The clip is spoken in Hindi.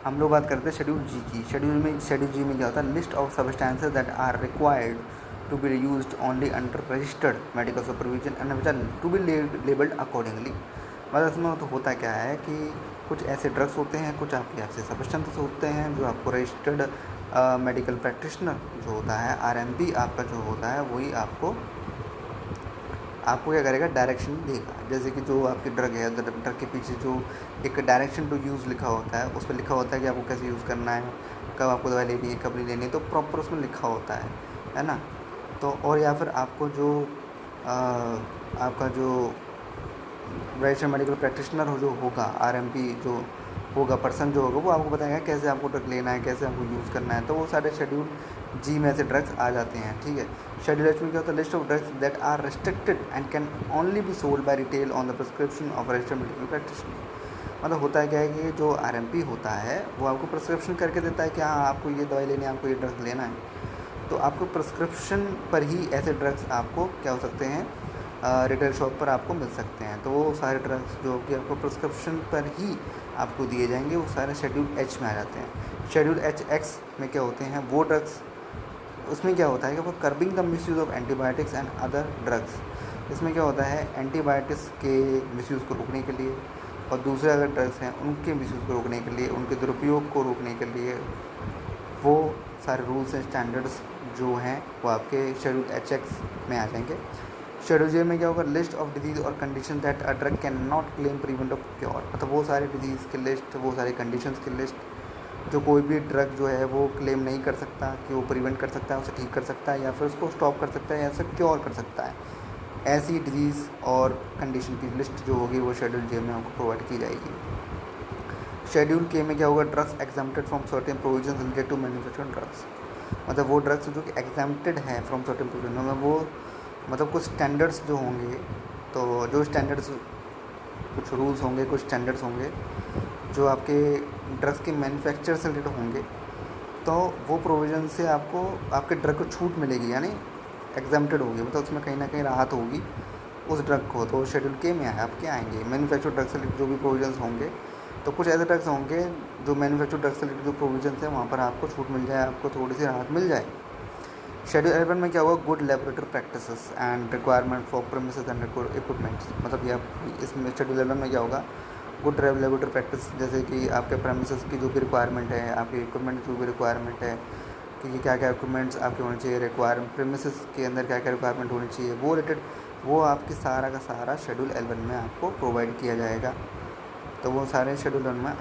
हम लोग बात करते हैं शेड्यूल जी की। शेड्यूल जी में क्या होता है, list of substances that are required to be used only under registered medical supervision and which are to be labelled accordingly. मतलब इसमें तो होता क्या है कि कुछ ऐसे ड्रग्स होते हैं, कुछ आपके ऐसे सब्सटेंसेस होते हैं जो आपको रजिस्टर्ड मेडिकल प्रैक्टिशनर जो होता है आरएमपी आपका जो होता है वही आपको क्या करेगा, डायरेक्शन देगा। जैसे कि जो आपकी ड्रग है, ड्रग के पीछे जो एक डायरेक्शन टू यूज़ लिखा होता है, उस पर लिखा होता है कि आपको कैसे यूज़ करना है, कब आपको दवाई लेनी है, कब नहीं लेनी है, तो प्रॉपर उसमें लिखा होता है ना। तो और या फिर आपको जो आपका जो रजिस्टर्ड मेडिकल प्रैक्टिशनर जो होगा, आरएमपी जो होगा, पर्सन जो होगा, वो आपको बताएगा कैसे आपको ड्रग लेना है, कैसे आपको यूज़ करना है। तो वो सारे शेड्यूल जी में ऐसे ड्रग्स आ जाते हैं, ठीक है। शेड्यूल एच में क्या होता है, list of drugs that are restricted and can only be sold by retail on the prescription of registered medical practitioner. मतलब होता है क्या है कि जो आरएमपी होता है वो आपको प्रिस्क्रिप्शन करके देता है कि हाँ आपको ये दवाई लेनी है, आपको ये ड्रग्स लेना है। तो आपको प्रिस्क्रिप्शन पर ही ऐसे ड्रग्स आपको क्या हो सकते हैं, रिटेल शॉप पर आपको मिल सकते हैं। तो वो सारे ड्रग्स जो कि आपको प्रिस्क्रिप्शन पर ही आपको दिए जाएंगे वो सारे शेड्यूल एच में आ जाते हैं। शेड्यूल एच एक्स में क्या होते हैं वो ड्रग्स, उसमें क्या होता है कि वो curbing the misuse of antibiotics and other drugs. इसमें क्या होता है, एंटीबायोटिक्स के मिसयूज़ को रोकने के लिए और दूसरे अगर ड्रग्स हैं उनके मिसयूज़ को रोकने के लिए, उनके दुरुपयोग को रोकने के लिए वो सारे रूल्स एंड स्टैंडर्ड्स जो हैं वो आपके शेड्यूल एच एक्स में आ जाएंगे। शेड्यूल जे में क्या होगा, लिस्ट ऑफ डिजीज़ और condition that a drug can not claim prevent of cure. मतलब वो सारे डिजीज़ की लिस्ट, वो सारे कंडीशंस की लिस्ट जो कोई भी ड्रग जो है वो क्लेम नहीं कर सकता कि वो प्रिवेंट कर सकता है, उसे ठीक कर सकता है या फिर उसको स्टॉप कर सकता है या उसे क्योर कर सकता है। ऐसी डिजीज़ और कंडीशन की लिस्ट जो होगी वो शेड्यूल जे में आपको प्रोवाइड की जाएगी। शेड्यूल के में क्या होगा, drugs exempted from certain provisions related to manufacturing drugs. मतलब वो ड्रग्स जो कि एग्जाम्प्टेड हैं फ्रॉम सर्टेन प्रोविजन में, वो मतलब कुछ स्टैंडर्ड्स जो होंगे, तो जो स्टैंडर्ड्स, कुछ रूल्स होंगे, कुछ स्टैंडर्ड्स होंगे जो आपके ड्रग्स के मैन्युफैक्चर से रिलेटेड होंगे, तो वो प्रोविज़न से आपको आपके ड्रग को छूट मिलेगी, यानी एग्जाम्प्टेड होगी, मतलब उसमें कहीं ना कहीं राहत होगी उस ड्रग को। तो शेड्यूल के में आपके आएंगे मैन्युफैक्चर ड्रग से रिलेटेड जो भी प्रोविजंस होंगे। तो कुछ ऐसे ड्रग्स होंगे जो मैन्युफैक्चर ड्रग से रिलेटेड जो प्रोविजंस हैं वहाँ पर आपको छूट मिल जाए, आपको थोड़ी सी राहत मिल जाए। शेड्यूल 11 में क्या होगा, good laboratory practices and requirement for premises and equipments. मतलब ये इसमें शेड्यूल 11 में क्या होगा, गुड लेबोरेटरी प्रैक्टिस, जैसे कि आपके प्रेमिसेस की जो भी रिक्वायरमेंट है, आपके इक्विपमेंट की जो भी रिक्वायरमेंट है कि ये क्या क्या इक्विपमेंट्स आपके होने चाहिए, रिक्वायरमेंट प्रेमिसेस के अंदर क्या क्या रिक्वायरमेंट होनी चाहिए, वो रिलेटेड वो आपकी सारा का सारा शेड्यूल 11 में आपको प्रोवाइड किया जाएगा। तो वो सारे शेड्यूल 11 में